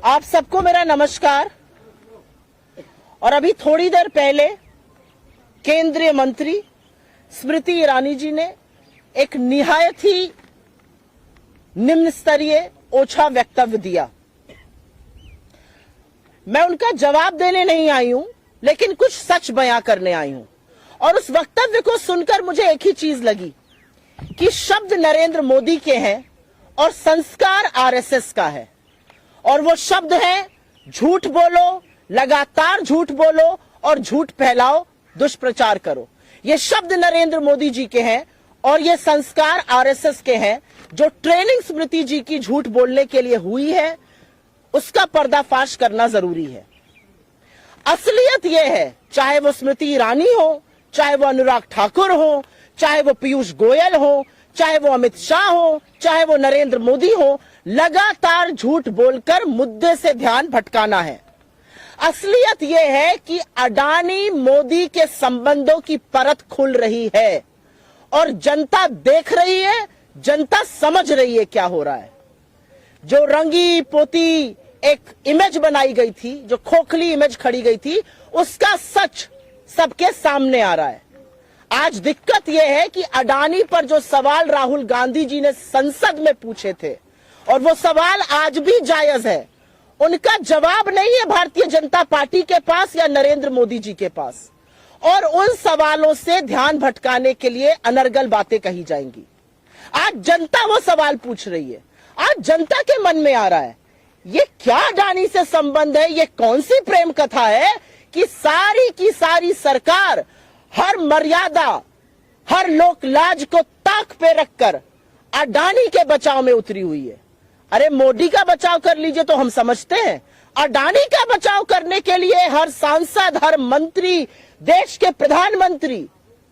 आप सबको मेरा नमस्कार। और अभी थोड़ी देर पहले केंद्रीय मंत्री स्मृति ईरानी जी ने एक निहायत ही निम्न स्तरीय ओछा वक्तव्य दिया। मैं उनका जवाब देने नहीं आई हूं, लेकिन कुछ सच बयां करने आई हूं। और उस वक्तव्य को सुनकर मुझे एक ही चीज लगी कि शब्द नरेंद्र मोदी के हैं और संस्कार आरएसएस का है। और वो शब्द है झूठ बोलो, लगातार झूठ बोलो और झूठ फैलाओ, दुष्प्रचार करो। ये शब्द नरेंद्र मोदी जी के हैं और ये संस्कार आरएसएस के हैं। जो ट्रेनिंग स्मृति जी की झूठ बोलने के लिए हुई है, उसका पर्दाफाश करना जरूरी है। असलियत यह है, चाहे वो स्मृति ईरानी हो, चाहे वो अनुराग ठाकुर हो, चाहे वो पीयूष गोयल हो, चाहे वो अमित शाह हो, चाहे वो नरेंद्र मोदी हो, लगातार झूठ बोलकर मुद्दे से ध्यान भटकाना है। असलियत यह है कि अडानी मोदी के संबंधों की परत खुल रही है और जनता देख रही है, जनता समझ रही है क्या हो रहा है। जो रंगी पोती एक इमेज बनाई गई थी, जो खोखली इमेज खड़ी गई थी, उसका सच सबके सामने आ रहा है। आज दिक्कत यह है कि अडानी पर जो सवाल राहुल गांधी जी ने संसद में पूछे थे, और वो सवाल आज भी जायज है, उनका जवाब नहीं है भारतीय जनता पार्टी के पास या नरेंद्र मोदी जी के पास। और उन सवालों से ध्यान भटकाने के लिए अनर्गल बातें कही जाएंगी। आज जनता वो सवाल पूछ रही है। आज जनता के मन में आ रहा है, ये क्या अडानी से संबंध है, ये कौन सी प्रेम कथा है कि सारी की सारी सरकार हर मर्यादा, हर लोक लाज को ताक पे रखकर अडानी के बचाव में उतरी हुई है। अरे मोदी का बचाव कर लीजिए तो हम समझते हैं, अडानी का बचाव करने के लिए हर सांसद, हर मंत्री, देश के प्रधानमंत्री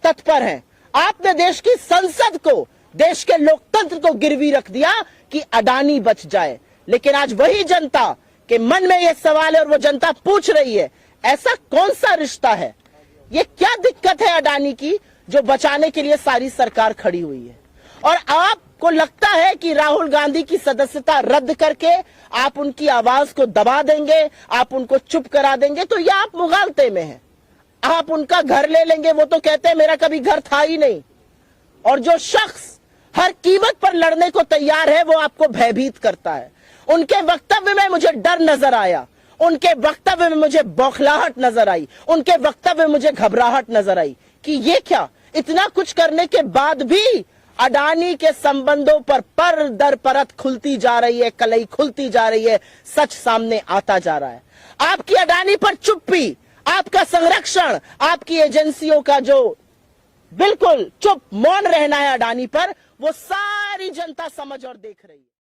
तत्पर हैं। आपने देश की संसद को, देश के लोकतंत्र को गिरवी रख दिया कि अडानी बच जाए। लेकिन आज वही जनता के मन में यह सवाल है और वो जनता पूछ रही है, ऐसा कौन सा रिश्ता है, ये क्या दिक्कत है अडानी की जो बचाने के लिए सारी सरकार खड़ी हुई है। और आपको लगता है कि राहुल गांधी की सदस्यता रद्द करके आप उनकी आवाज को दबा देंगे, आप उनको चुप करा देंगे, तो यह आप मुगालते में हैं। आप उनका घर ले लेंगे, वो तो कहते हैं मेरा कभी घर था ही नहीं। और जो शख्स हर कीमत पर लड़ने को तैयार है, वो आपको भयभीत करता है। उनके वक्तव्य में मुझे डर नजर आया, उनके वक्तव्य में मुझे बौखलाहट नजर आई, उनके वक्तव्य में मुझे घबराहट नजर आई कि ये क्या, इतना कुछ करने के बाद भी अडानी के संबंधों पर दर परत खुलती जा रही है, कलई खुलती जा रही है, सच सामने आता जा रहा है। आपकी अडानी पर चुप्पी, आपका संरक्षण, आपकी एजेंसियों का जो बिल्कुल चुप मौन रहना है अडानी पर, वो सारी जनता समझ और देख रही है।